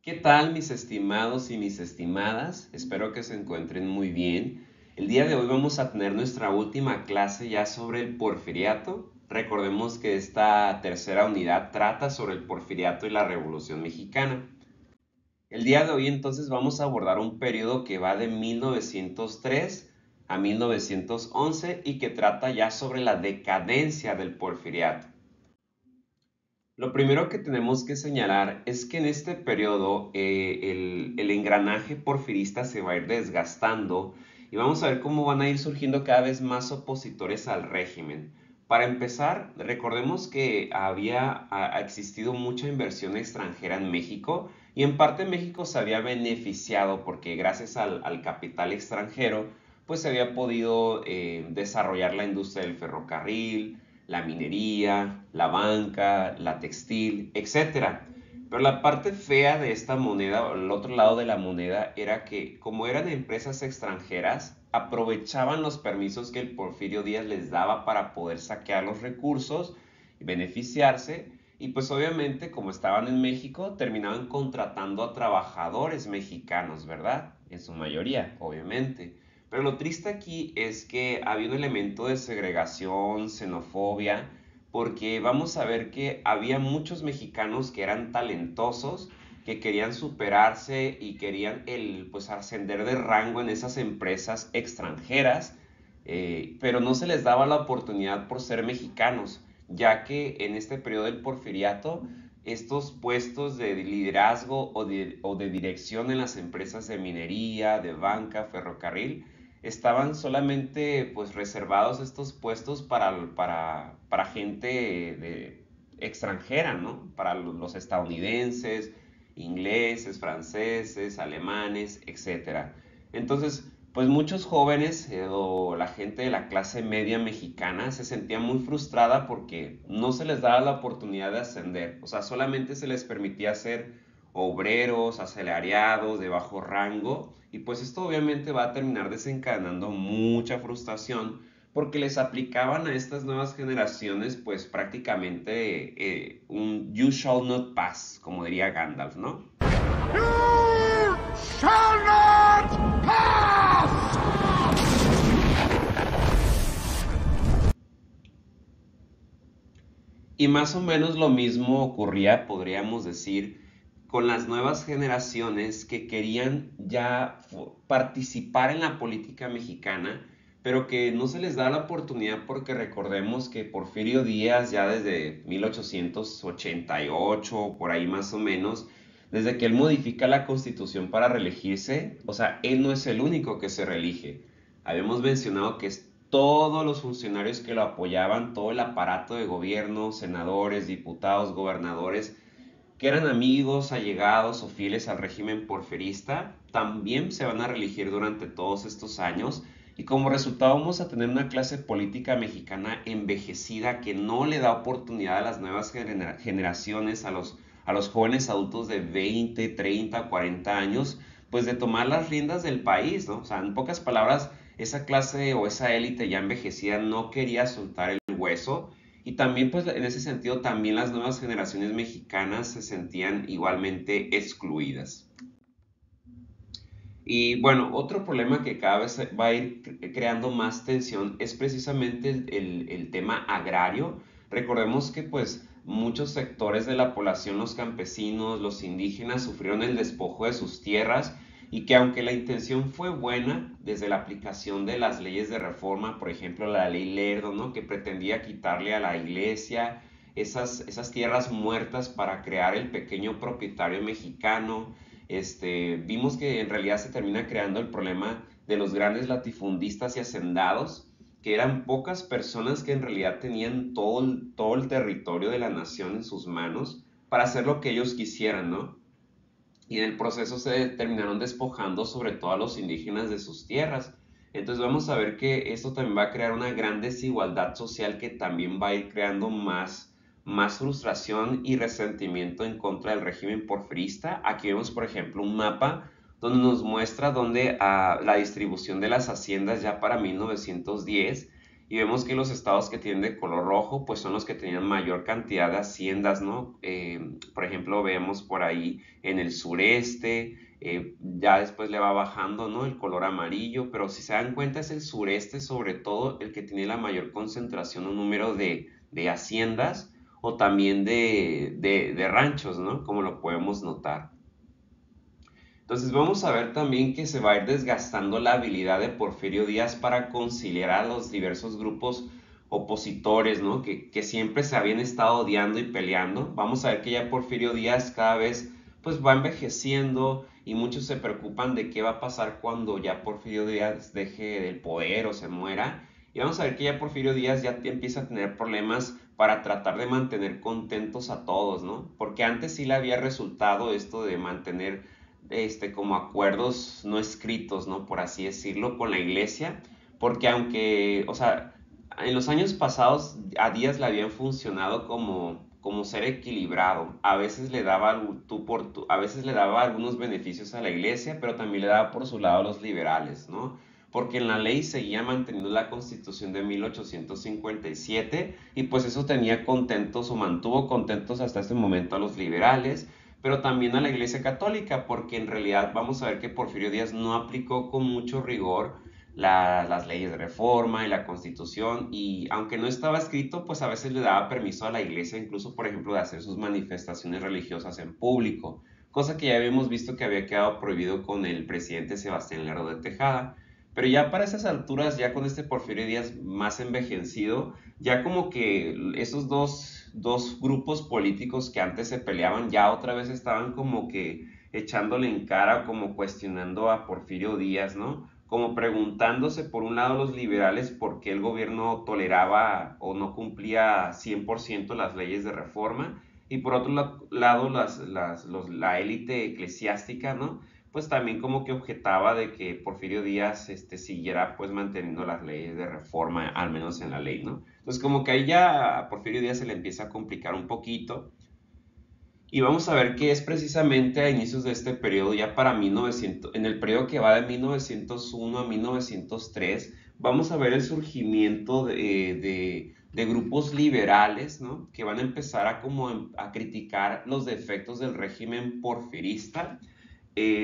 ¿Qué tal, mis estimados y mis estimadas? Espero que se encuentren muy bien. El día de hoy vamos a tener nuestra última clase ya sobre el porfiriato. Recordemos que esta tercera unidad trata sobre el porfiriato y la Revolución Mexicana. El día de hoy entonces vamos a abordar un periodo que va de 1903 a 1911 y que trata ya sobre la decadencia del porfiriato. Lo primero que tenemos que señalar es que en este periodo el engranaje porfirista se va a ir desgastando y vamos a ver cómo van a ir surgiendo cada vez más opositores al régimen. Para empezar, recordemos que ha existido mucha inversión extranjera en México y en parte México se había beneficiado porque gracias al capital extranjero pues se había podido desarrollar la industria del ferrocarril, la minería, la banca, la textil, etcétera. Pero la parte fea de esta moneda, o el otro lado de la moneda, era que como eran empresas extranjeras, aprovechaban los permisos que el Porfirio Díaz les daba para poder saquear los recursos y beneficiarse. Y pues obviamente como estaban en México, terminaban contratando a trabajadores mexicanos, ¿verdad? En su mayoría, obviamente. Pero lo triste aquí es que había un elemento de segregación, xenofobia, porque vamos a ver que había muchos mexicanos que eran talentosos, que querían superarse y querían pues ascender de rango en esas empresas extranjeras, pero no se les daba la oportunidad por ser mexicanos, ya que en este periodo del porfiriato estos puestos de liderazgo o de dirección en las empresas de minería, de banca, ferrocarril, estaban solamente pues reservados estos puestos para gente extranjera, ¿no? Para los estadounidenses, ingleses, franceses, alemanes, etcétera. Entonces, pues muchos jóvenes o la gente de la clase media mexicana se sentía muy frustrada porque no se les daba la oportunidad de ascender, o sea, solamente se les permitía ser obreros, asalariados, de bajo rango, y pues esto obviamente va a terminar desencadenando mucha frustración porque les aplicaban a estas nuevas generaciones pues prácticamente un you shall not pass, como diría Gandalf, ¿no? You shall not pass! Y más o menos lo mismo ocurría, podríamos decir, con las nuevas generaciones que querían ya participar en la política mexicana, pero que no se les da la oportunidad porque recordemos que Porfirio Díaz ya desde 1888, por ahí más o menos, desde que él modifica la constitución para reelegirse, o sea, él no es el único que se reelige. Habíamos mencionado que todos los funcionarios que lo apoyaban, todo el aparato de gobierno, senadores, diputados, gobernadores, que eran amigos, allegados o fieles al régimen porfirista, también se van a reelegir durante todos estos años. Y como resultado vamos a tener una clase política mexicana envejecida que no le da oportunidad a las nuevas generaciones, a los jóvenes adultos de 20, 30, 40 años, pues de tomar las riendas del país, ¿no? O sea, en pocas palabras, esa clase o esa élite ya envejecida no quería soltar el hueso y también, pues, en ese sentido, también las nuevas generaciones mexicanas se sentían igualmente excluidas. Y bueno, otro problema que cada vez va a ir creando más tensión es precisamente el tema agrario. Recordemos que pues muchos sectores de la población, los campesinos, los indígenas, sufrieron el despojo de sus tierras y que aunque la intención fue buena desde la aplicación de las leyes de reforma, por ejemplo la ley Lerdo, ¿no? Que pretendía quitarle a la iglesia esas tierras muertas para crear el pequeño propietario mexicano, vimos que en realidad se termina creando el problema de los grandes latifundistas y hacendados, que eran pocas personas que en realidad tenían todo el territorio de la nación en sus manos para hacer lo que ellos quisieran, ¿no? Y en el proceso se terminaron despojando sobre todo a los indígenas de sus tierras. Entonces vamos a ver que esto también va a crear una gran desigualdad social que también va a ir creando más frustración y resentimiento en contra del régimen porfirista. Aquí vemos, por ejemplo, un mapa donde nos muestra dónde la distribución de las haciendas ya para 1910 y vemos que los estados que tienen de color rojo pues son los que tenían mayor cantidad de haciendas, ¿no? Por ejemplo, ejemplo, vemos por ahí en el sureste, ya después le va bajando, ¿no? El color amarillo, pero si se dan cuenta es el sureste sobre todo el que tiene la mayor concentración o número de haciendas o también de ranchos, ¿no? Como lo podemos notar. Entonces vamos a ver también que se va a ir desgastando la habilidad de Porfirio Díaz para conciliar a los diversos grupos opositores, ¿no? Que siempre se habían estado odiando y peleando. Vamos a ver que ya Porfirio Díaz cada vez pues va envejeciendo y muchos se preocupan de qué va a pasar cuando ya Porfirio Díaz deje el poder o se muera. Y vamos a ver que ya Porfirio Díaz ya empieza a tener problemas para tratar de mantener contentos a todos, ¿no? Porque antes sí le había resultado esto de mantener como acuerdos no escritos, ¿no? Por así decirlo, con la iglesia, porque aunque, o sea, en los años pasados a Díaz le habían funcionado como ser equilibrado. A veces le daba a veces le daba algunos beneficios a la iglesia, pero también le daba por su lado a los liberales, ¿no? Porque en la ley seguía manteniendo la Constitución de 1857 y pues eso tenía contentos o mantuvo contentos hasta este momento a los liberales, pero también a la Iglesia Católica, porque en realidad vamos a ver que Porfirio Díaz no aplicó con mucho rigor las leyes de reforma y la Constitución, y aunque no estaba escrito, pues a veces le daba permiso a la Iglesia, incluso por ejemplo, de hacer sus manifestaciones religiosas en público, cosa que ya habíamos visto que había quedado prohibido con el presidente Sebastián Lerdo de Tejada. Pero ya para esas alturas, ya con este Porfirio Díaz más envejecido, ya como que esos dos grupos políticos que antes se peleaban, ya otra vez estaban como que echándole en cara, como cuestionando a Porfirio Díaz, ¿no? Como preguntándose por un lado los liberales por qué el gobierno toleraba o no cumplía 100% las leyes de reforma, y por otro lado la élite eclesiástica, ¿no? Pues también como que objetaba de que Porfirio Díaz siguiera pues manteniendo las leyes de reforma, al menos en la ley, ¿no? Entonces como que ahí ya a Porfirio Díaz se le empieza a complicar un poquito. Y vamos a ver que es precisamente a inicios de este periodo, ya para 1900, en el periodo que va de 1901 a 1903, vamos a ver el surgimiento de grupos liberales, ¿no? Que van a empezar a criticar los defectos del régimen porfirista,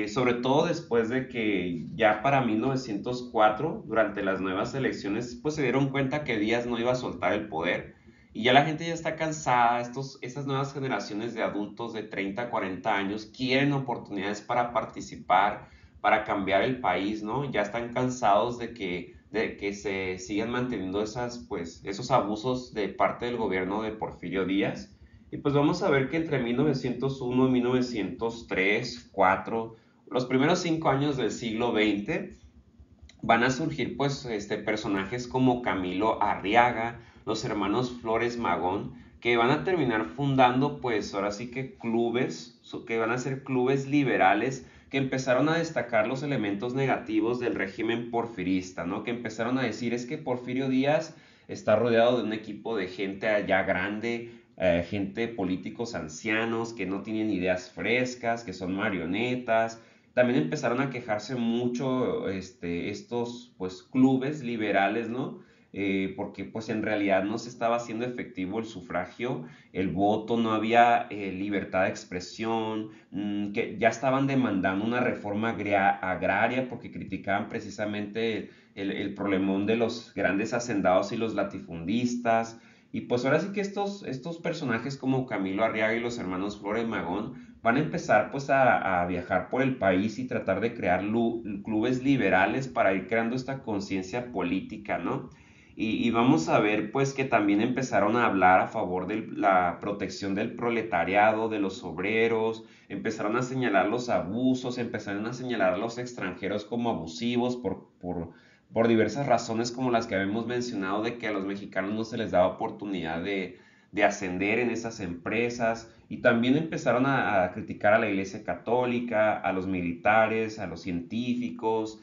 sobre todo después de que ya para 1904, durante las nuevas elecciones, pues se dieron cuenta que Díaz no iba a soltar el poder y ya la gente ya está cansada. Estas nuevas generaciones de adultos de 30 a 40 años quieren oportunidades para participar, para cambiar el país, ¿no? Ya están cansados de que se sigan manteniendo esos abusos de parte del gobierno de Porfirio Díaz. Y pues vamos a ver que entre 1901 y 1903, 4, los primeros 5 años del siglo XX, van a surgir pues personajes como Camilo Arriaga, los hermanos Flores Magón, que van a terminar fundando pues ahora sí que clubes, que van a ser clubes liberales que empezaron a destacar los elementos negativos del régimen porfirista, ¿no? Que empezaron a decir es que Porfirio Díaz está rodeado de un equipo de gente allá grande, gente, políticos ancianos que no tienen ideas frescas, que son marionetas. También empezaron a quejarse mucho estos pues clubes liberales, ¿no? Porque pues en realidad no se estaba haciendo efectivo el sufragio, el voto, no había libertad de expresión, que ya estaban demandando una reforma agraria porque criticaban precisamente el problemón de los grandes hacendados y los latifundistas. Y pues ahora sí que estos personajes como Camilo Arriaga y los hermanos Flores Magón van a empezar pues a viajar por el país y tratar de crear clubes liberales para ir creando esta conciencia política, ¿no? Y vamos a ver pues que también empezaron a hablar a favor de la protección del proletariado, de los obreros, empezaron a señalar los abusos, empezaron a señalar a los extranjeros como abusivos por diversas razones como las que habíamos mencionado de que a los mexicanos no se les daba oportunidad de ascender en esas empresas, y también empezaron a criticar a la Iglesia Católica, a los militares, a los científicos,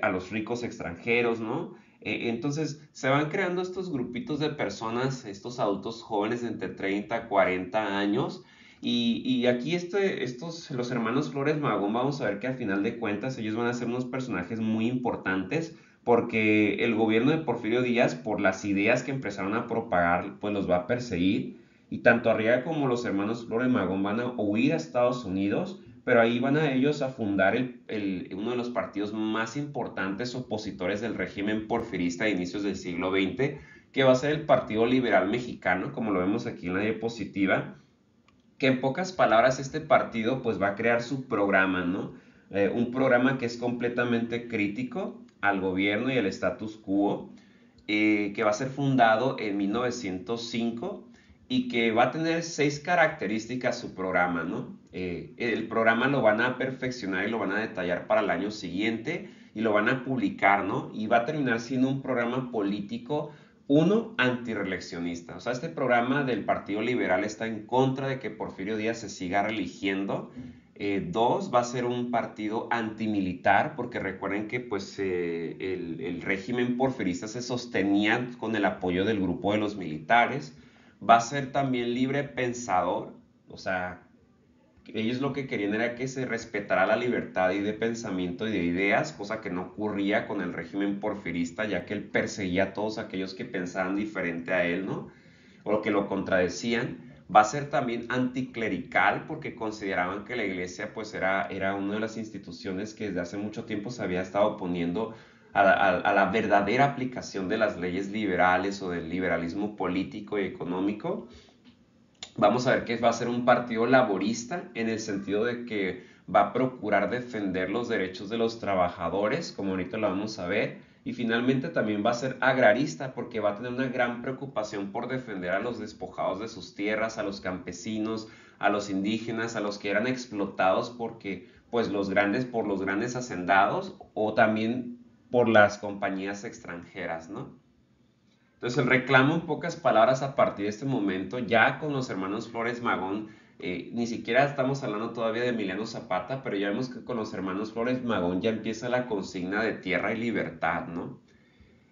a los ricos extranjeros, ¿no? Entonces se van creando estos grupitos de personas, estos adultos jóvenes de entre 30 a 40 años, y aquí los hermanos Flores Magón, vamos a ver que al final de cuentas ellos van a ser unos personajes muy importantes porque el gobierno de Porfirio Díaz, por las ideas que empezaron a propagar, pues los va a perseguir. y tanto Arriaga como los hermanos Flores Magón van a huir a Estados Unidos, pero ahí van a ellos a fundar uno de los partidos más importantes opositores del régimen porfirista de inicios del siglo XX, que va a ser el Partido Liberal Mexicano, como lo vemos aquí en la diapositiva, que en pocas palabras este partido pues va a crear su programa, ¿no? Un programa que es completamente crítico al gobierno y al status quo, que va a ser fundado en 1905 y que va a tener 6 características su programa, ¿no? El programa lo van a perfeccionar y lo van a detallar para el año siguiente y lo van a publicar, ¿no? Y va a terminar siendo un programa político, uno, antireeleccionista. O sea, este programa del Partido Liberal está en contra de que Porfirio Díaz se siga reeligiendo. Dos, va a ser un partido antimilitar, porque recuerden que pues, el régimen porfirista se sostenía con el apoyo del grupo de los militares. Va a ser también libre pensador, o sea, ellos lo que querían era que se respetara la libertad y de pensamiento y de ideas, cosa que no ocurría con el régimen porfirista, ya que él perseguía a todos aquellos que pensaban diferente a él, ¿no? O que lo contradecían. Va a ser también anticlerical porque consideraban que la iglesia pues era una de las instituciones que desde hace mucho tiempo se había estado oponiendo a la verdadera aplicación de las leyes liberales o del liberalismo político y económico. Vamos a ver que va a ser un partido laborista en el sentido de que va a procurar defender los derechos de los trabajadores, como ahorita lo vamos a ver, y finalmente también va a ser agrarista porque va a tener una gran preocupación por defender a los despojados de sus tierras, a los campesinos, a los indígenas, a los que eran explotados porque pues por los grandes hacendados o también por las compañías extranjeras, ¿no? Entonces el reclamo, en pocas palabras, a partir de este momento, ya con los hermanos Flores Magón, ni siquiera estamos hablando todavía de Emiliano Zapata, pero ya vemos que con los hermanos Flores Magón ya empieza la consigna de tierra y libertad, ¿no?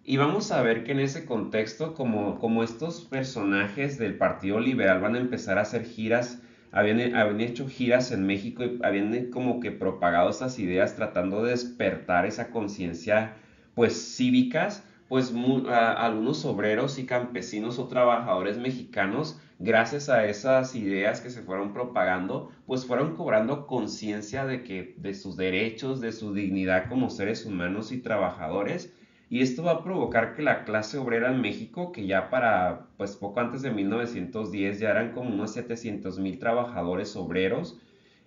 Y vamos a ver que en ese contexto, como estos personajes del Partido Liberal van a empezar a hacer giras, habían hecho giras en México y habían como que propagado esas ideas tratando de despertar esa conciencia, pues cívicas, pues algunos obreros y campesinos o trabajadores mexicanos, gracias a esas ideas que se fueron propagando, pues fueron cobrando conciencia de sus derechos, de su dignidad como seres humanos y trabajadores, y esto va a provocar que la clase obrera en México, que ya para, pues poco antes de 1910 ya eran como unos 700,000 trabajadores obreros,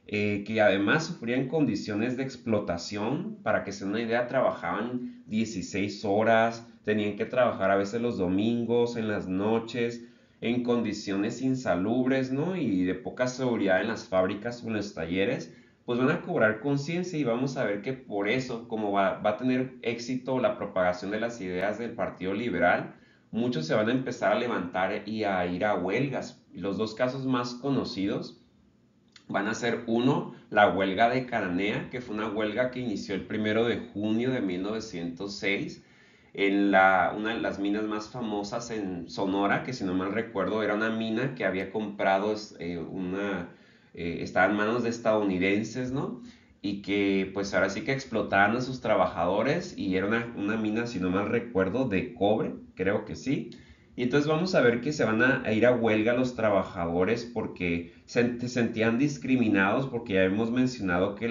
que además sufrían condiciones de explotación. Para que se den una idea, trabajaban 16 horas, tenían que trabajar a veces los domingos, en las noches, en condiciones insalubres, ¿no? Y de poca seguridad en las fábricas o en los talleres, pues van a cobrar conciencia y vamos a ver que por eso, como va a tener éxito la propagación de las ideas del Partido Liberal, muchos se van a empezar a levantar y a ir a huelgas. Los dos casos más conocidos van a ser uno, la huelga de Cananea, que fue una huelga que inició el 1 de junio de 1906 en una de las minas más famosas en Sonora, que si no mal recuerdo era una mina que había comprado estaba en manos de estadounidenses, ¿no? Y que pues ahora sí que explotaban a sus trabajadores y era una mina, si no mal recuerdo, de cobre, creo que sí. Y entonces vamos a ver que se van a ir a huelga los trabajadores porque se sentían discriminados, porque ya hemos mencionado que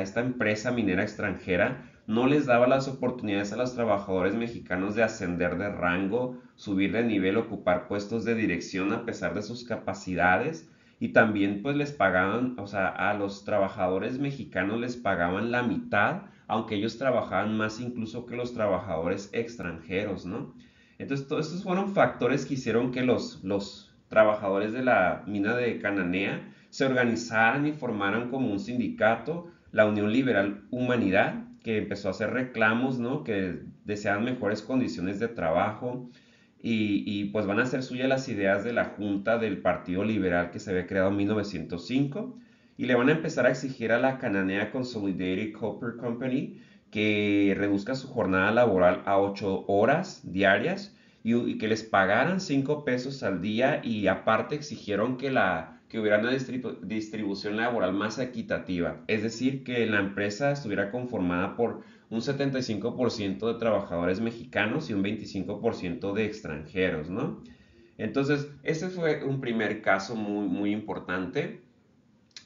esta empresa minera extranjera no les daba las oportunidades a los trabajadores mexicanos de ascender de rango, subir de nivel, ocupar puestos de dirección a pesar de sus capacidades. Y también pues les pagaban, o sea, a los trabajadores mexicanos les pagaban la mitad, aunque ellos trabajaban más incluso que los trabajadores extranjeros, ¿no? Entonces, todos estos fueron factores que hicieron que los trabajadores de la mina de Cananea se organizaran y formaran como un sindicato, la Unión Liberal Humanidad, que empezó a hacer reclamos, ¿no? Que deseaban mejores condiciones de trabajo pues van a hacer suyas las ideas de la Junta del Partido Liberal que se había creado en 1905 y le van a empezar a exigir a la Cananea Consolidated Copper Company que reduzca su jornada laboral a 8 horas diarias y que les pagaran 5 pesos al día, y aparte exigieron que hubiera una distribución laboral más equitativa, es decir, que la empresa estuviera conformada por un 75% de trabajadores mexicanos y un 25% de extranjeros, ¿no? Entonces, ese fue un primer caso muy importante.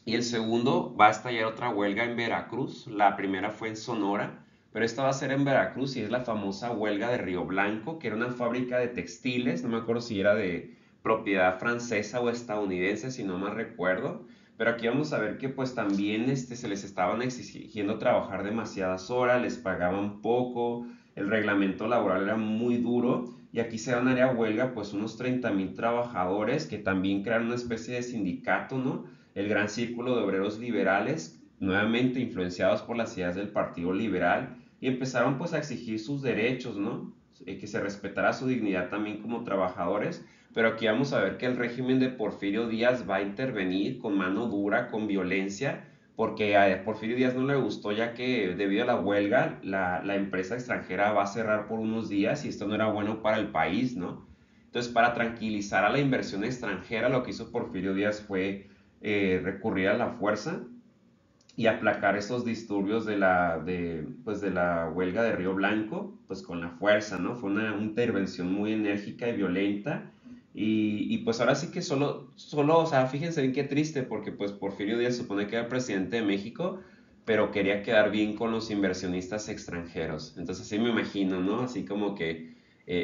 Y el segundo, va a estallar otra huelga en Veracruz. La primera fue en Sonora, pero esta va a ser en Veracruz y es la famosa huelga de Río Blanco, que era una fábrica de textiles, no me acuerdo si era de propiedad francesa o estadounidense, si no mal recuerdo. Pero aquí vamos a ver que pues también se les estaban exigiendo trabajar demasiadas horas, les pagaban poco, el reglamento laboral era muy duro y aquí se van a área huelga pues unos 30,000 trabajadores que también crearon una especie de sindicato, ¿no? El Gran Círculo de Obreros Liberales, nuevamente influenciados por las ideas del Partido Liberal, y empezaron pues a exigir sus derechos, ¿no? Que se respetara su dignidad también como trabajadores, pero aquí vamos a ver que el régimen de Porfirio Díaz va a intervenir con mano dura, con violencia, porque a Porfirio Díaz no le gustó ya que debido a la huelga la empresa extranjera va a cerrar por unos días y esto no era bueno para el país, ¿no? Entonces, para tranquilizar a la inversión extranjera, lo que hizo Porfirio Díaz fue recurrir a la fuerza y aplacar esos disturbios pues de la huelga de Río Blanco, pues con la fuerza, ¿no? Fue una intervención muy enérgica y violenta. Pues ahora sí que o sea, fíjense bien qué triste, porque pues Porfirio Díaz supone que era presidente de México, pero quería quedar bien con los inversionistas extranjeros. Entonces así me imagino, ¿no? Así como que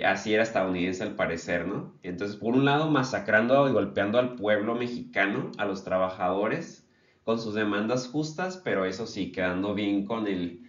así era estadounidense al parecer, ¿no? Entonces, por un lado, masacrando y golpeando al pueblo mexicano, a los trabajadores, con sus demandas justas, pero eso sí, quedando bien con el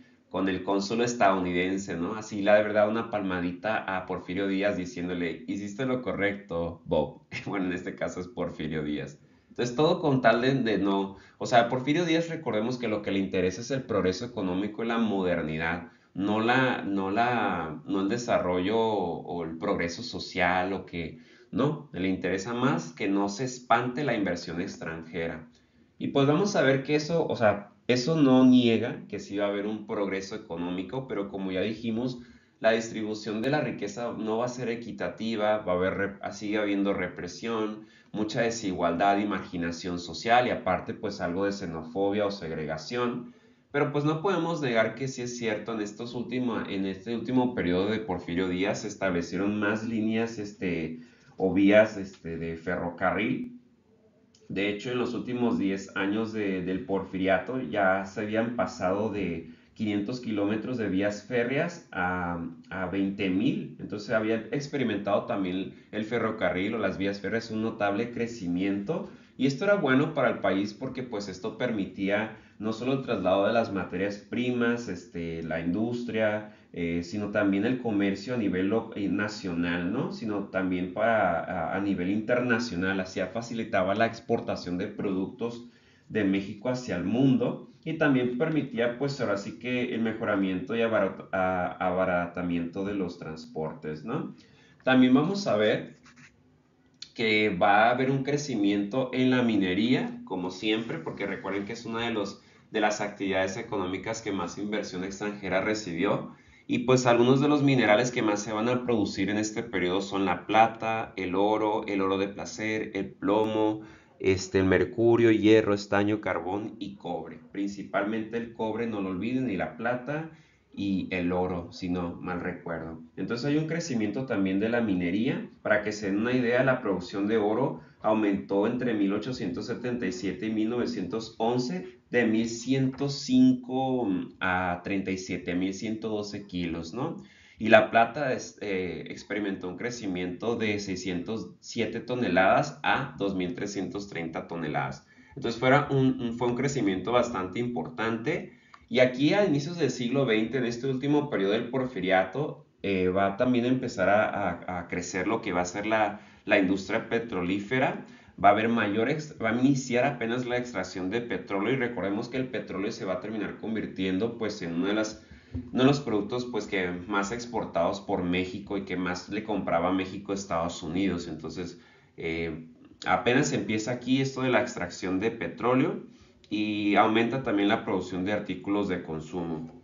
cónsul estadounidense, ¿no? Así, la de verdad, una palmadita a Porfirio Díaz diciéndole, hiciste lo correcto, Bob. Bueno, en este caso es Porfirio Díaz. Entonces, todo con tal de no... O sea, Porfirio Díaz, recordemos que lo que le interesa es el progreso económico y la modernidad, no el desarrollo o el progreso social o que... No, le interesa más que no se espante la inversión extranjera. Y pues vamos a ver que eso, o sea, eso no niega que sí va a haber un progreso económico, pero como ya dijimos, la distribución de la riqueza no va a ser equitativa, va a haber, sigue habiendo represión, mucha desigualdad y marginación social y aparte pues algo de xenofobia o segregación. Pero pues no podemos negar que sí es cierto, en este último periodo de Porfirio Díaz se establecieron más líneas o vías de ferrocarril. De hecho, en los últimos 10 años del Porfiriato ya se habían pasado de 500 kilómetros de vías férreas a 20,000. Entonces había experimentado también el ferrocarril o las vías férreas un notable crecimiento. Y esto era bueno para el país porque pues esto permitía no solo el traslado de las materias primas, la industria, sino también el comercio a nivel nacional, ¿no? Sino también a nivel internacional, así facilitaba la exportación de productos de México hacia el mundo y también permitía pues ahora sí que el mejoramiento y abaratamiento de los transportes, ¿no? También vamos a ver que va a haber un crecimiento en la minería, como siempre, porque recuerden que es una de las actividades económicas que más inversión extranjera recibió. Y pues algunos de los minerales que más se van a producir en este periodo son la plata, el oro de placer, el plomo, el mercurio, hierro, estaño, carbón y cobre. Principalmente el cobre, no lo olviden, y la plata y el oro, si no mal recuerdo. Entonces hay un crecimiento también de la minería. Para que se den una idea, la producción de oro aumentó entre 1877 y 1911 de 1,105 a 37,112 kilos, ¿no? Y la plata experimentó un crecimiento de 607 toneladas a 2,330 toneladas. Entonces fue un crecimiento bastante importante. Y aquí a inicios del siglo XX, en este último periodo del Porfiriato, va también a empezar a crecer lo que va a ser la industria petrolífera. Va a iniciar apenas la extracción de petróleo y recordemos que el petróleo se va a terminar convirtiendo pues en uno de los productos pues que más exportados por México y que más le compraba México a Estados Unidos. Entonces, apenas empieza aquí esto de la extracción de petróleo y aumenta también la producción de artículos de consumo.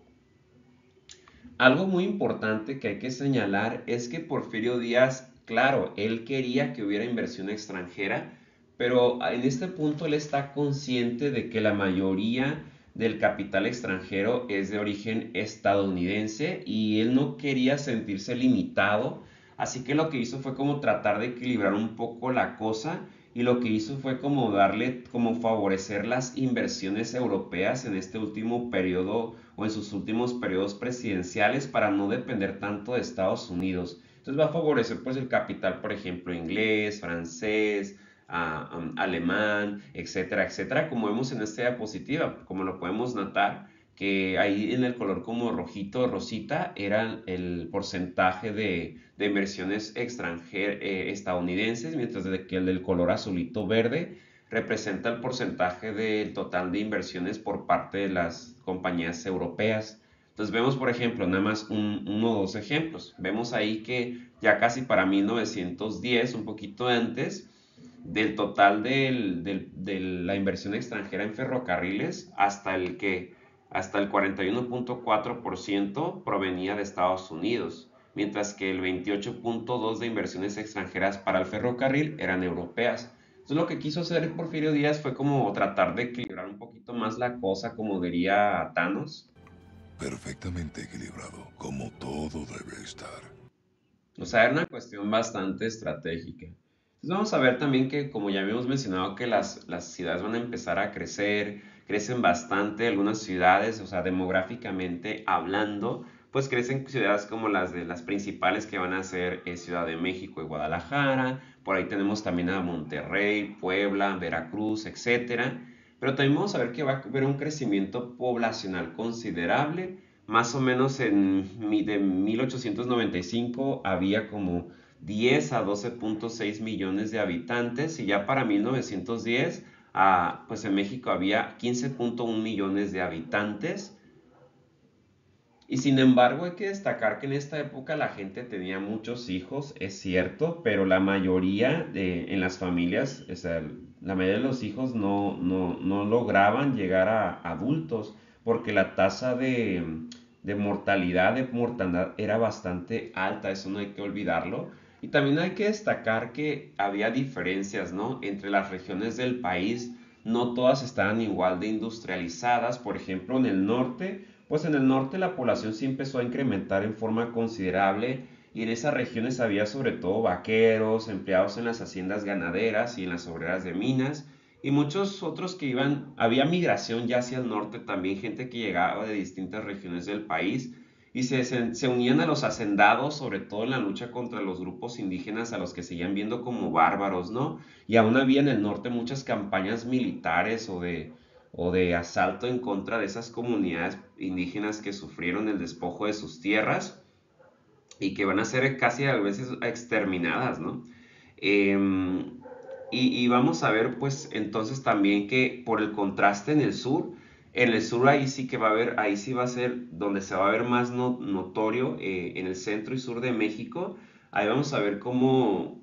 Algo muy importante que hay que señalar es que Porfirio Díaz, claro, él quería que hubiera inversión extranjera, pero en este punto él está consciente de que la mayoría del capital extranjero es de origen estadounidense y él no quería sentirse limitado Así que lo que hizo fue como tratar de equilibrar un poco la cosa y lo que hizo fue como darle, como favorecer las inversiones europeas en este último periodo o en sus últimos periodos presidenciales para no depender tanto de Estados Unidos. Entonces va a favorecer pues el capital, por ejemplo, inglés, francés, alemán, etcétera, etcétera, como vemos en esta diapositiva, como lo podemos notar, que ahí en el color como rojito, rosita, era el porcentaje de inversiones estadounidenses, mientras que el del color azulito verde representa el porcentaje del total de inversiones por parte de las compañías europeas. Entonces vemos, por ejemplo, nada más uno o dos ejemplos. Vemos ahí que ya casi para 1910, un poquito antes, del total de la inversión extranjera en ferrocarriles, hasta el 41.4% provenía de Estados Unidos, mientras que el 28.2% de inversiones extranjeras para el ferrocarril eran europeas. Entonces lo que quiso hacer Porfirio Díaz fue como tratar de equilibrar un poquito más la cosa, como diría Thanos. Perfectamente equilibrado, como todo debe estar. O sea, era una cuestión bastante estratégica. Entonces vamos a ver también que, como ya habíamos mencionado, que las ciudades van a empezar a crecer, crecen bastante algunas ciudades, o sea, demográficamente hablando, pues crecen ciudades como las de las principales que van a ser Ciudad de México y Guadalajara, por ahí tenemos también a Monterrey, Puebla, Veracruz, etcétera. Pero también vamos a ver que va a haber un crecimiento poblacional considerable. Más o menos de 1895 había como 10 a 12.6 millones de habitantes y ya para 1910 pues en México había 15.1 millones de habitantes. Y sin embargo hay que destacar que en esta época la gente tenía muchos hijos, es cierto, pero la mayoría en las familias, o sea, la mayoría de los hijos no lograban llegar a adultos porque la tasa de mortalidad, de mortandad era bastante alta, eso no hay que olvidarlo. Y también hay que destacar que había diferencias, ¿no? Entre las regiones del país, no todas estaban igual de industrializadas. Por ejemplo, en el norte, pues en el norte la población sí empezó a incrementar en forma considerable y en esas regiones había sobre todo vaqueros, empleados en las haciendas ganaderas y en las obreras de minas y muchos otros que iban, había migración ya hacia el norte también, gente que llegaba de distintas regiones del país y se unían a los hacendados, sobre todo en la lucha contra los grupos indígenas a los que seguían viendo como bárbaros, ¿no? Y aún había en el norte muchas campañas militares o de asalto en contra de esas comunidades indígenas que sufrieron el despojo de sus tierras y que van a ser casi a veces exterminadas, ¿no? Y vamos a ver pues entonces también que por el contraste en el sur ahí sí que va a haber, ahí sí va a ser donde se va a ver más notorio en el centro y sur de México, ahí vamos a ver cómo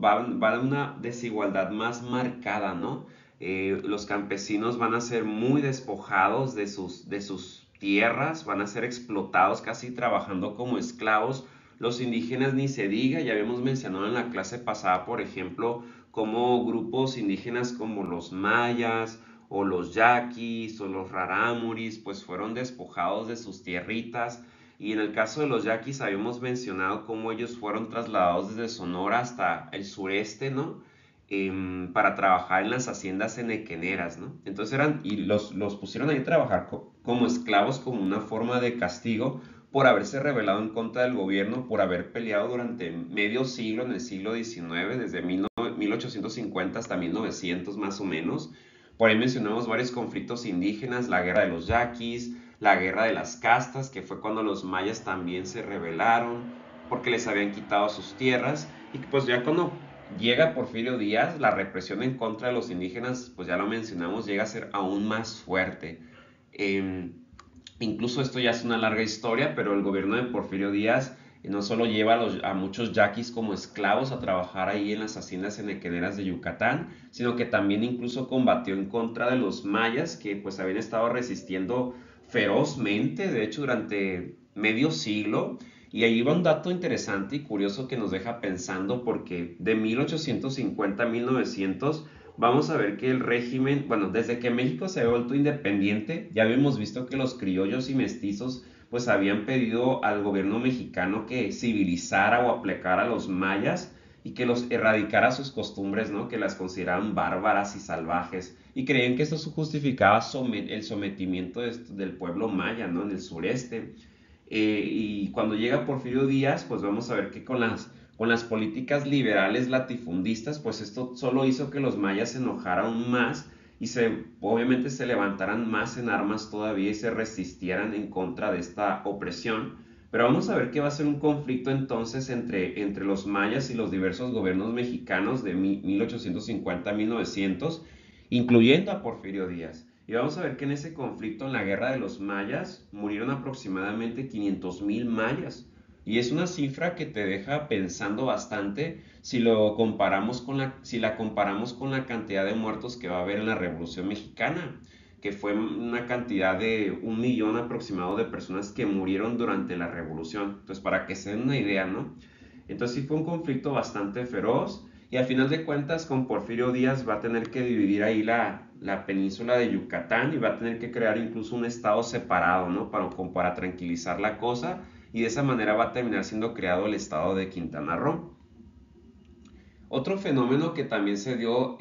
va a haber una desigualdad más marcada, ¿no? Los campesinos van a ser muy despojados de sus tierras, van a ser explotados casi trabajando como esclavos. Los indígenas ni se diga, ya habíamos mencionado en la clase pasada, por ejemplo, cómo grupos indígenas como los mayas o los yaquis o los rarámuris pues fueron despojados de sus tierritas y en el caso de los yaquis habíamos mencionado cómo ellos fueron trasladados desde Sonora hasta el sureste, ¿no? Para trabajar en las haciendas enequeneras, ¿no? Entonces y los pusieron ahí a trabajar como esclavos como una forma de castigo por haberse rebelado en contra del gobierno, por haber peleado durante medio siglo, en el siglo XIX, desde 1850 hasta 1900 más o menos. Por ahí mencionamos varios conflictos indígenas, la guerra de los yaquis, la guerra de las castas, que fue cuando los mayas también se rebelaron porque les habían quitado sus tierras. Y pues ya cuando llega Porfirio Díaz, la represión en contra de los indígenas, pues ya lo mencionamos, llega a ser aún más fuerte. Eh, Incluso esto ya es una larga historia, pero el gobierno de Porfirio Díaz no solo lleva a muchos yaquis como esclavos a trabajar ahí en las haciendas enequeneras de Yucatán, sino que también incluso combatió en contra de los mayas que pues habían estado resistiendo ferozmente, de hecho durante medio siglo. Y ahí va un dato interesante y curioso que nos deja pensando porque de 1850 a 1900 vamos a ver que el régimen, bueno, desde que México se ha vuelto independiente, ya habíamos visto que los criollos y mestizos pues habían pedido al gobierno mexicano que civilizara o aplicara a los mayas y que los erradicara sus costumbres, ¿no? Que las consideraban bárbaras y salvajes y creían que esto justificaba el sometimiento del pueblo maya, ¿no? En el sureste. Y cuando llega Porfirio Díaz, pues vamos a ver que con las políticas liberales latifundistas, pues esto solo hizo que los mayas se enojaran más y obviamente se levantaran más en armas todavía y se resistieran en contra de esta opresión. Pero vamos a ver que va a ser un conflicto entonces entre los mayas y los diversos gobiernos mexicanos de 1850 a 1900, incluyendo a Porfirio Díaz. Y vamos a ver que en ese conflicto, en la guerra de los mayas, murieron aproximadamente 500,000 mayas. Y es una cifra que te deja pensando bastante si la comparamos con la cantidad de muertos que va a haber en la Revolución Mexicana, que fue una cantidad de 1 millón aproximado de personas que murieron durante la Revolución. Entonces, para que se den una idea, ¿no? Entonces sí fue un conflicto bastante feroz y al final de cuentas con Porfirio Díaz va a tener que dividir ahí la península de Yucatán y va a tener que crear incluso un estado separado, ¿no? Para tranquilizar la cosa y de esa manera va a terminar siendo creado el estado de Quintana Roo. Otro fenómeno que también se dio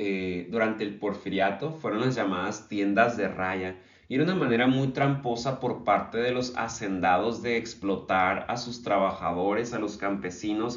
durante el porfiriato fueron las llamadas tiendas de raya. Y era una manera muy tramposa por parte de los hacendados de explotar a sus trabajadores, a los campesinos,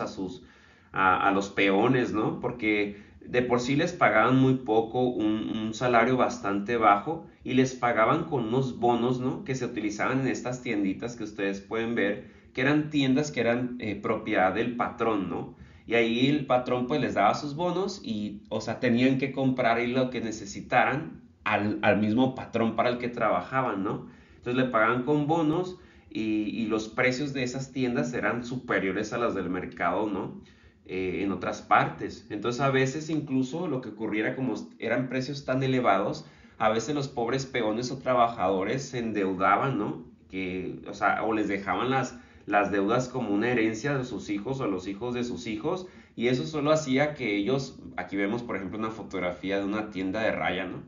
a los peones, ¿no? Porque de por sí les pagaban muy poco, un salario bastante bajo, y les pagaban con unos bonos, ¿no? Que se utilizaban en estas tienditas que ustedes pueden ver, que eran tiendas que eran propiedad del patrón, ¿no? Y ahí el patrón pues les daba sus bonos y, o sea, tenían que comprar ahí lo que necesitaran al mismo patrón para el que trabajaban, ¿no? Entonces le pagaban con bonos y los precios de esas tiendas eran superiores a las del mercado, ¿no? En otras partes. Entonces a veces incluso lo que ocurriera como eran precios tan elevados, a veces los pobres peones o trabajadores se endeudaban, ¿no? O sea, o les dejaban las deudas como una herencia de sus hijos o los hijos de sus hijos, y eso solo hacía que ellos, aquí vemos por ejemplo una fotografía de una tienda de raya, ¿no?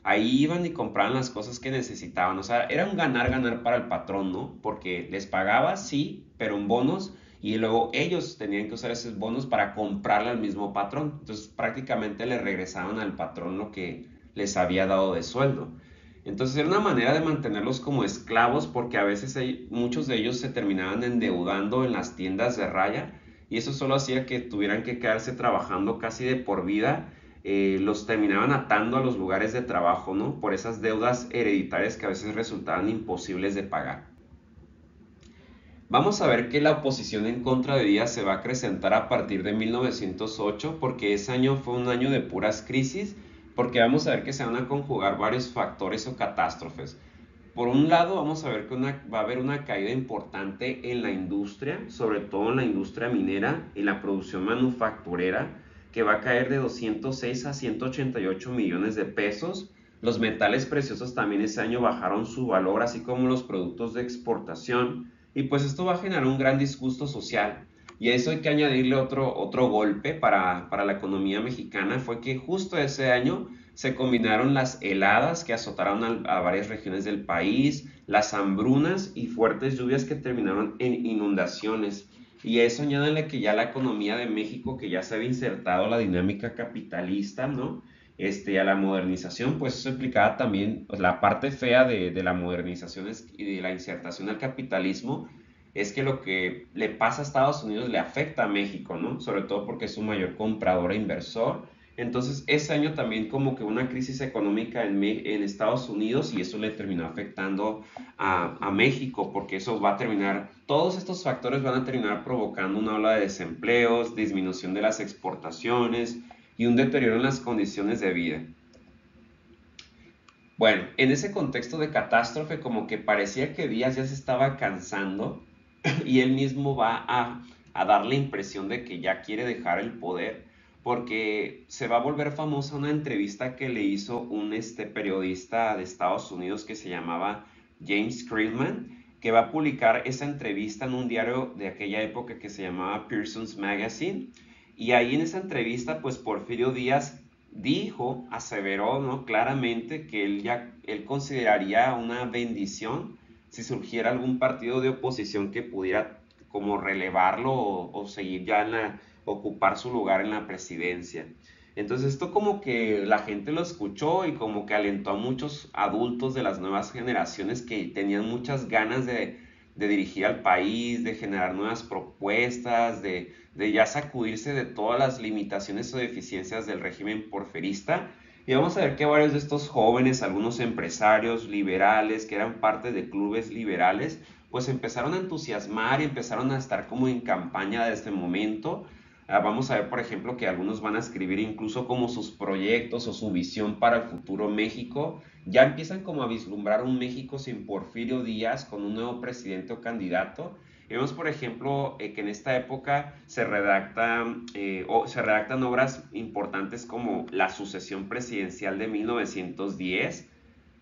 Ahí iban y compraban las cosas que necesitaban, o sea, era un ganar-ganar para el patrón, ¿no? Porque les pagaba, sí, pero en bonos, y luego ellos tenían que usar esos bonos para comprarle al mismo patrón, entonces prácticamente le regresaban al patrón lo que les había dado de sueldo. Entonces era una manera de mantenerlos como esclavos porque a veces muchos de ellos se terminaban endeudando en las tiendas de raya y eso solo hacía que tuvieran que quedarse trabajando casi de por vida. Los terminaban atando a los lugares de trabajo, ¿no? Por esas deudas hereditarias que a veces resultaban imposibles de pagar. Vamos a ver que la oposición en contra de Díaz se va a acrecentar a partir de 1908 porque ese año fue un año de puras crisis, porque vamos a ver que se van a conjugar varios factores o catástrofes. Por un lado, vamos a ver que va a haber una caída importante en la industria, sobre todo en la industria minera y la producción manufacturera, que va a caer de 206 a 188 millones de pesos. Los metales preciosos también ese año bajaron su valor, así como los productos de exportación. Y pues esto va a generar un gran disgusto social. Y a eso hay que añadirle otro golpe para la economía mexicana, fue que justo ese año se combinaron las heladas que azotaron a varias regiones del país, las hambrunas y fuertes lluvias que terminaron en inundaciones. Y a eso añádale que ya la economía de México, que ya se había insertado la dinámica capitalista, ¿no? A la modernización, pues eso implicaba también, pues, la parte fea de la modernización y de la insertación al capitalismo, es que lo que le pasa a Estados Unidos le afecta a México, ¿no? Sobre todo porque es un mayor comprador e inversor. Entonces, ese año también como que una crisis económica en Estados Unidos y eso le terminó afectando a México porque eso va a terminar, todos estos factores van a terminar provocando una ola de desempleos, disminución de las exportaciones y un deterioro en las condiciones de vida. Bueno, en ese contexto de catástrofe como que parecía que Díaz ya se estaba cansando y él mismo va a dar la impresión de que ya quiere dejar el poder porque se va a volver famosa una entrevista que le hizo un periodista de Estados Unidos que se llamaba James Krillman, que va a publicar esa entrevista en un diario de aquella época que se llamaba Pearson's Magazine. Y ahí en esa entrevista, pues Porfirio Díaz aseveró, ¿no? Claramente que él consideraría una bendición si surgiera algún partido de oposición que pudiera como relevarlo o seguir ya ocupar su lugar en la presidencia. Entonces esto como que la gente lo escuchó y como que alentó a muchos adultos de las nuevas generaciones que tenían muchas ganas de dirigir al país, de generar nuevas propuestas, de ya sacudirse de todas las limitaciones o deficiencias del régimen porfirista. Y vamos a ver que varios de estos jóvenes, algunos empresarios liberales que eran parte de clubes liberales, pues empezaron a entusiasmar y empezaron a estar como en campaña desde este momento. Vamos a ver, por ejemplo, que algunos van a escribir incluso como sus proyectos o su visión para el futuro México. Ya empiezan como a vislumbrar un México sin Porfirio Díaz, con un nuevo presidente o candidato. Y vemos, por ejemplo, que en esta época se redactan obras importantes como La sucesión presidencial de 1910,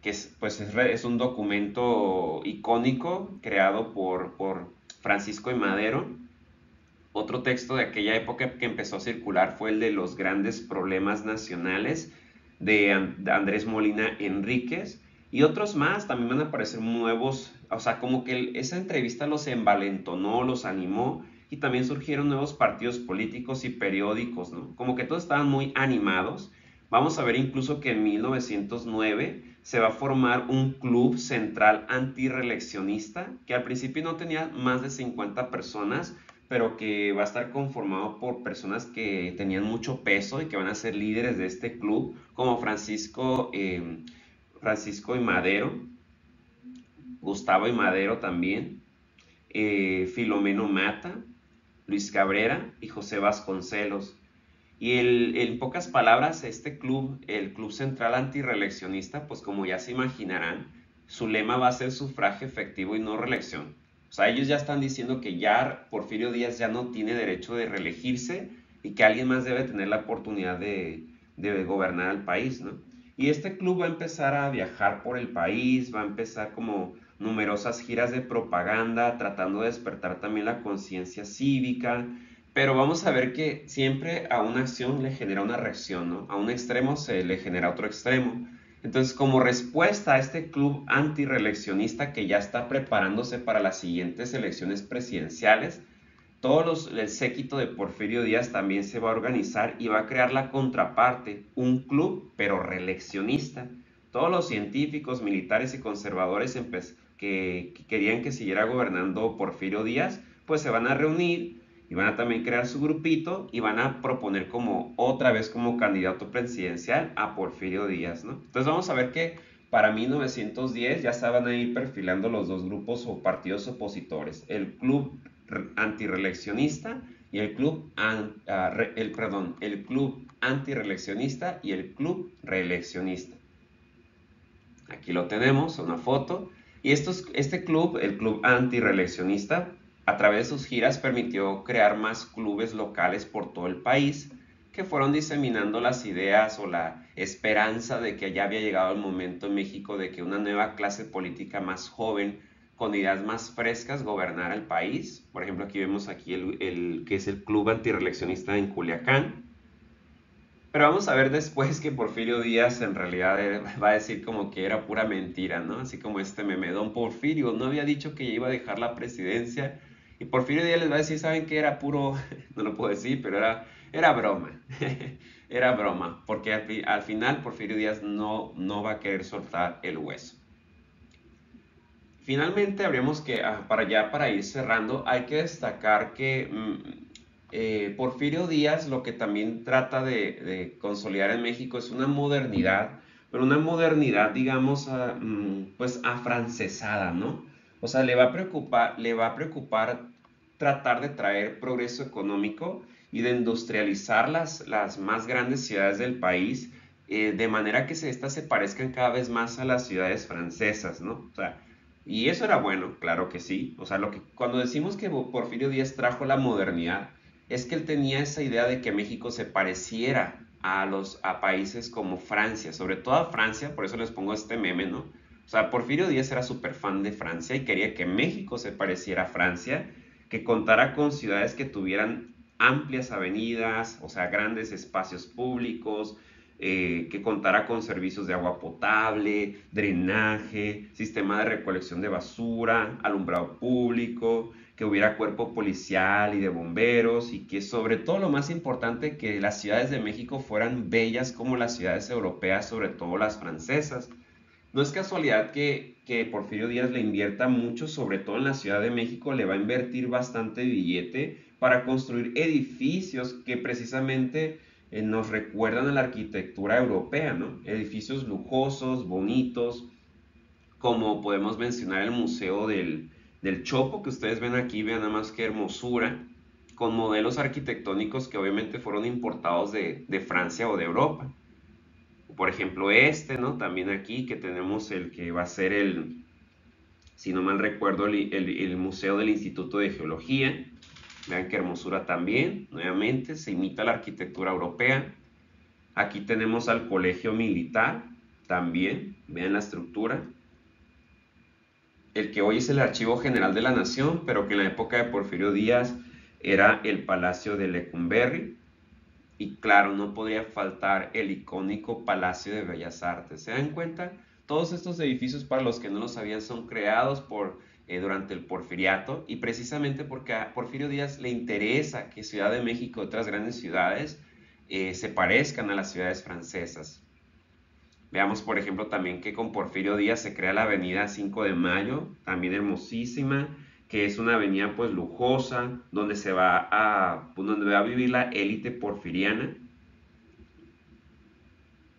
que es un documento icónico creado por Francisco y Madero. Otro texto de aquella época que empezó a circular fue el de Los grandes problemas nacionales de Andrés Molina Enríquez, y otros más. También van a aparecer nuevos, o sea, como que esa entrevista los envalentonó, los animó, y también surgieron nuevos partidos políticos y periódicos, ¿no? Como que todos estaban muy animados. Vamos a ver incluso que en 1909 se va a formar un club central antireeleccionista, que al principio no tenía más de 50 personas, pero que va a estar conformado por personas que tenían mucho peso y que van a ser líderes de este club, como Francisco y Madero, Gustavo y Madero también, Filomeno Mata, Luis Cabrera y José Vasconcelos. Y en pocas palabras, este club, el Club Central Antireeleccionista, pues como ya se imaginarán, su lema va a ser sufragio efectivo y no reelección. O sea, ellos ya están diciendo que ya Porfirio Díaz ya no tiene derecho de reelegirse y que alguien más debe tener la oportunidad de gobernar el país, ¿no? Y este club va a empezar a viajar por el país, va a empezar como numerosas giras de propaganda, tratando de despertar también la conciencia cívica. Pero vamos a ver que siempre a una acción le genera una reacción, ¿no? A un extremo se le genera otro extremo. Entonces, como respuesta a este club antireeleccionista que ya está preparándose para las siguientes elecciones presidenciales, el séquito de Porfirio Díaz también se va a organizar y va a crear la contraparte, un club pero reeleccionista. Todos los científicos, militares y conservadores que querían que siguiera gobernando Porfirio Díaz, pues se van a reunir y van a también crear su grupito y van a proponer como otra vez como candidato presidencial a Porfirio Díaz, ¿no? Entonces vamos a ver que para 1910 ya se van a ir perfilando los dos grupos o partidos opositores, el club antireeleccionista y el club antireeleccionista y el club reeleccionista. Aquí lo tenemos, una foto. Y este club, el club antireeleccionista, a través de sus giras permitió crear más clubes locales por todo el país que fueron diseminando las ideas o la esperanza de que ya había llegado el momento en México de que una nueva clase política más joven, con ideas más frescas, gobernara el país. Por ejemplo, aquí vemos aquí el que es el club antireeleccionista en Culiacán. Pero vamos a ver después que Porfirio Díaz en realidad va a decir como que era pura mentira, ¿no? Así como este meme, don Porfirio no había dicho que iba a dejar la presidencia. Y Porfirio Díaz les va a decir, ¿saben qué? Era puro, no lo puedo decir, pero era broma. Era broma, porque al final Porfirio Díaz no va a querer soltar el hueso. Finalmente, habríamos que, para ir cerrando, hay que destacar que Porfirio Díaz lo que también trata de consolidar en México es una modernidad, pero una modernidad, digamos, pues afrancesada, ¿no? O sea, le va a preocupar tratar de traer progreso económico y de industrializar las más grandes ciudades del país, de manera que estas se parezcan cada vez más a las ciudades francesas, ¿no? O sea, y eso era bueno, claro que sí. O sea, cuando decimos que Porfirio Díaz trajo la modernidad, es que él tenía esa idea de que México se pareciera a países como Francia, sobre todo a Francia, por eso les pongo este meme, ¿no? O sea, Porfirio Díaz era súper fan de Francia y quería que México se pareciera a Francia, que contara con ciudades que tuvieran amplias avenidas, o sea, grandes espacios públicos, que contara con servicios de agua potable, drenaje, sistema de recolección de basura, alumbrado público, que hubiera cuerpo policial y de bomberos y que sobre todo lo más importante, que las ciudades de México fueran bellas como las ciudades europeas, sobre todo las francesas. No es casualidad que Porfirio Díaz le invierta mucho, sobre todo en la Ciudad de México, le va a invertir bastante billete para construir edificios que precisamente nos recuerdan a la arquitectura europea, ¿no? Edificios lujosos, bonitos, como podemos mencionar el Museo del Chopo, que ustedes ven aquí, vean nada más qué hermosura, con modelos arquitectónicos que obviamente fueron importados de Francia o de Europa. Por ejemplo, este, ¿no? También aquí que tenemos el que va a ser si no mal recuerdo, el Museo del Instituto de Geología. Vean qué hermosura también, nuevamente, se imita la arquitectura europea. Aquí tenemos al Colegio Militar, también, vean la estructura. El que hoy es el Archivo General de la Nación, pero que en la época de Porfirio Díaz era el Palacio de Lecumberri. Y claro, no podría faltar el icónico Palacio de Bellas Artes. ¿Se dan cuenta? Todos estos edificios, para los que no lo sabían, son creados durante el Porfiriato, y precisamente porque a Porfirio Díaz le interesa que Ciudad de México y otras grandes ciudades se parezcan a las ciudades francesas. Veamos, por ejemplo, también que con Porfirio Díaz se crea la avenida 5 de Mayo, también hermosísima, que es una avenida pues lujosa, donde donde va a vivir la élite porfiriana.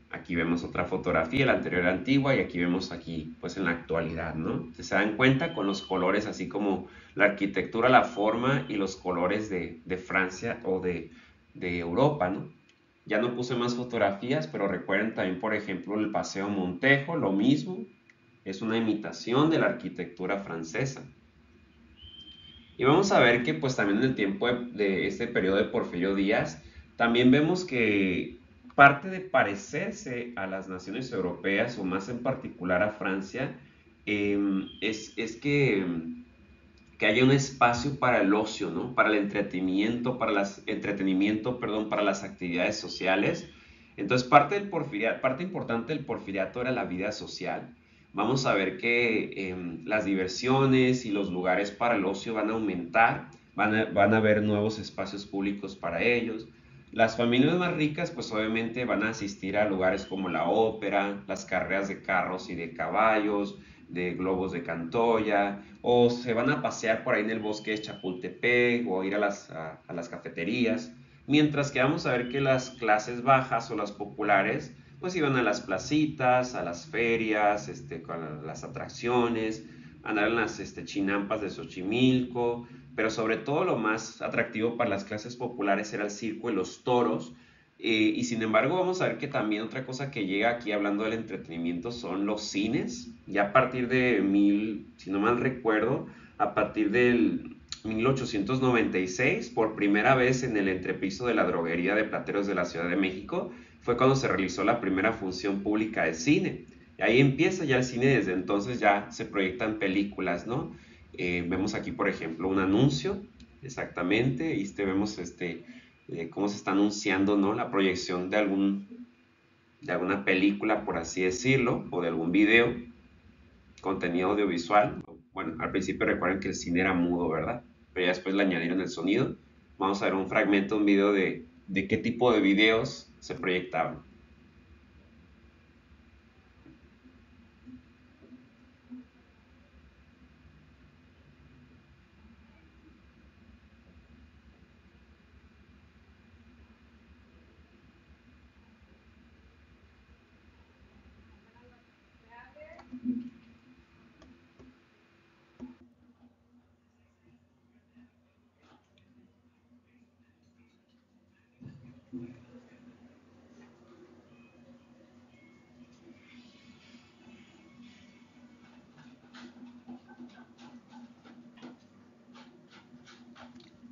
Aquí vemos otra fotografía, la anterior era antigua y aquí vemos aquí pues en la actualidad, ¿no? Se dan cuenta con los colores, así como la arquitectura, la forma y los colores de Francia o de Europa, ¿no? Ya no puse más fotografías, pero recuerden también, por ejemplo, el Paseo Montejo, lo mismo, es una imitación de la arquitectura francesa. Y vamos a ver que pues también en el tiempo de este periodo de Porfirio Díaz, también vemos que parte de parecerse a las naciones europeas, o más en particular a Francia, es que haya un espacio para el ocio, ¿no? Para el entretenimiento, perdón, para las actividades sociales. Entonces, parte importante del porfiriato era la vida social. Vamos a ver que las diversiones y los lugares para el ocio van a aumentar, van a haber nuevos espacios públicos para ellos. Las familias más ricas, pues obviamente van a asistir a lugares como la ópera, las carreras de carros y de caballos, de globos de Cantoya, o se van a pasear por ahí en el bosque de Chapultepec, o ir a las cafeterías, mientras que vamos a ver que las clases bajas o las populares, pues iban a las placitas, a las ferias, con las atracciones, andar en las chinampas de Xochimilco, pero sobre todo lo más atractivo para las clases populares era el circo y los toros. Y sin embargo vamos a ver que también otra cosa que llega aquí, hablando del entretenimiento, son los cines. Ya a partir si no mal recuerdo, a partir del 1896, por primera vez en el entrepiso de la droguería de Plateros de la Ciudad de México, fue cuando se realizó la primera función pública de cine. Y ahí empieza ya el cine, desde entonces ya se proyectan películas, ¿no? Vemos aquí, por ejemplo, un anuncio, exactamente, y vemos cómo se está anunciando, ¿no? La proyección de alguna película, por así decirlo, o de algún video, contenido audiovisual. Bueno, al principio recuerden que el cine era mudo, ¿verdad? Pero ya después le añadieron el sonido. Vamos a ver un fragmento, un video de qué tipo de videos se proyectaban.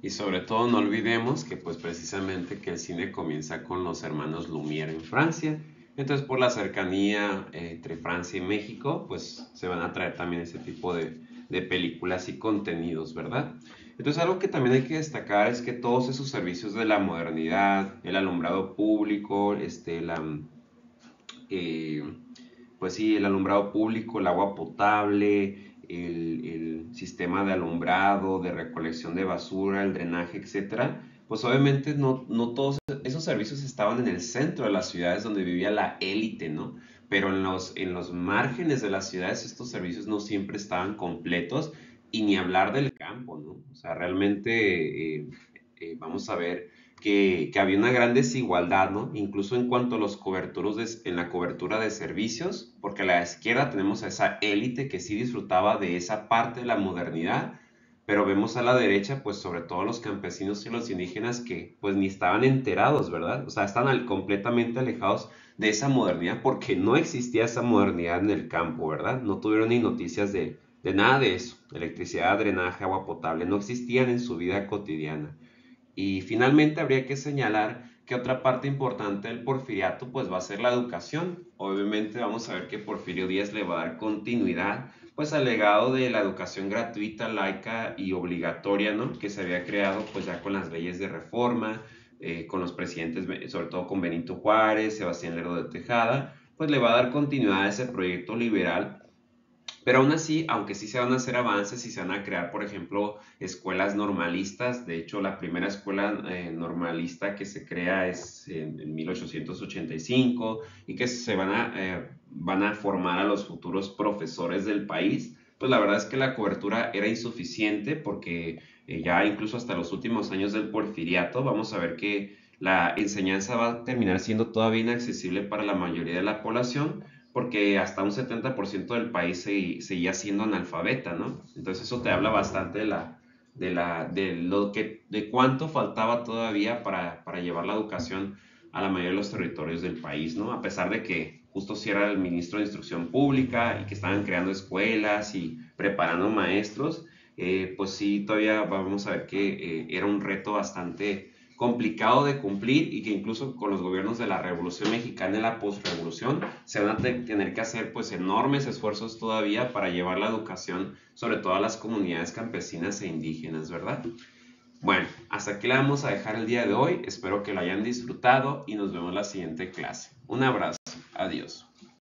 Y sobre todo no olvidemos que pues precisamente que el cine comienza con los hermanos Lumière en Francia. Entonces por la cercanía entre Francia y México pues se van a traer también ese tipo de películas y contenidos, ¿verdad? Entonces algo que también hay que destacar es que todos esos servicios de la modernidad, el alumbrado público, eh, pues sí, el alumbrado público, el agua potable, el sistema de alumbrado, de recolección de basura, el drenaje, etcétera, pues obviamente no todos esos servicios estaban en el centro de las ciudades donde vivía la élite, ¿no? Pero en los márgenes de las ciudades estos servicios no siempre estaban completos y ni hablar del campo, ¿no? O sea, realmente vamos a ver que había una gran desigualdad, ¿no? Incluso en cuanto a los coberturos en la cobertura de servicios, porque a la izquierda tenemos a esa élite que sí disfrutaba de esa parte de la modernidad, pero vemos a la derecha, pues sobre todo los campesinos y los indígenas que pues ni estaban enterados, ¿verdad? O sea, están completamente alejados de esa modernidad porque no existía esa modernidad en el campo, ¿verdad? No tuvieron ni noticias de nada de eso. Electricidad, drenaje, agua potable, no existían en su vida cotidiana. Y finalmente habría que señalar que otra parte importante del porfiriato pues va a ser la educación. Obviamente vamos a ver que Porfirio Díaz le va a dar continuidad pues al legado de la educación gratuita, laica y obligatoria, ¿no? Que se había creado pues ya con las leyes de reforma, con los presidentes, sobre todo con Benito Juárez, Sebastián Lerdo de Tejada, pues le va a dar continuidad a ese proyecto liberal, pero aún así, aunque sí se van a hacer avances y se van a crear, por ejemplo, escuelas normalistas. De hecho, la primera escuela normalista que se crea es en 1885 y que van a formar a los futuros profesores del país. Pues la verdad es que la cobertura era insuficiente porque ya incluso hasta los últimos años del porfiriato vamos a ver que la enseñanza va a terminar siendo todavía inaccesible para la mayoría de la población porque hasta un 70% del país seguía siendo analfabeta, ¿no? Entonces eso te habla bastante de cuánto faltaba todavía para llevar la educación a la mayoría de los territorios del país, ¿no? A pesar de que justo si era el ministro de Instrucción Pública y que estaban creando escuelas y preparando maestros, pues sí, todavía vamos a ver que era un reto bastante complicado de cumplir y que incluso con los gobiernos de la Revolución Mexicana y la postrevolución se van a tener que hacer pues enormes esfuerzos todavía para llevar la educación sobre todo a las comunidades campesinas e indígenas, ¿verdad? Bueno, hasta aquí la vamos a dejar el día de hoy, espero que lo hayan disfrutado y nos vemos en la siguiente clase. Un abrazo, adiós.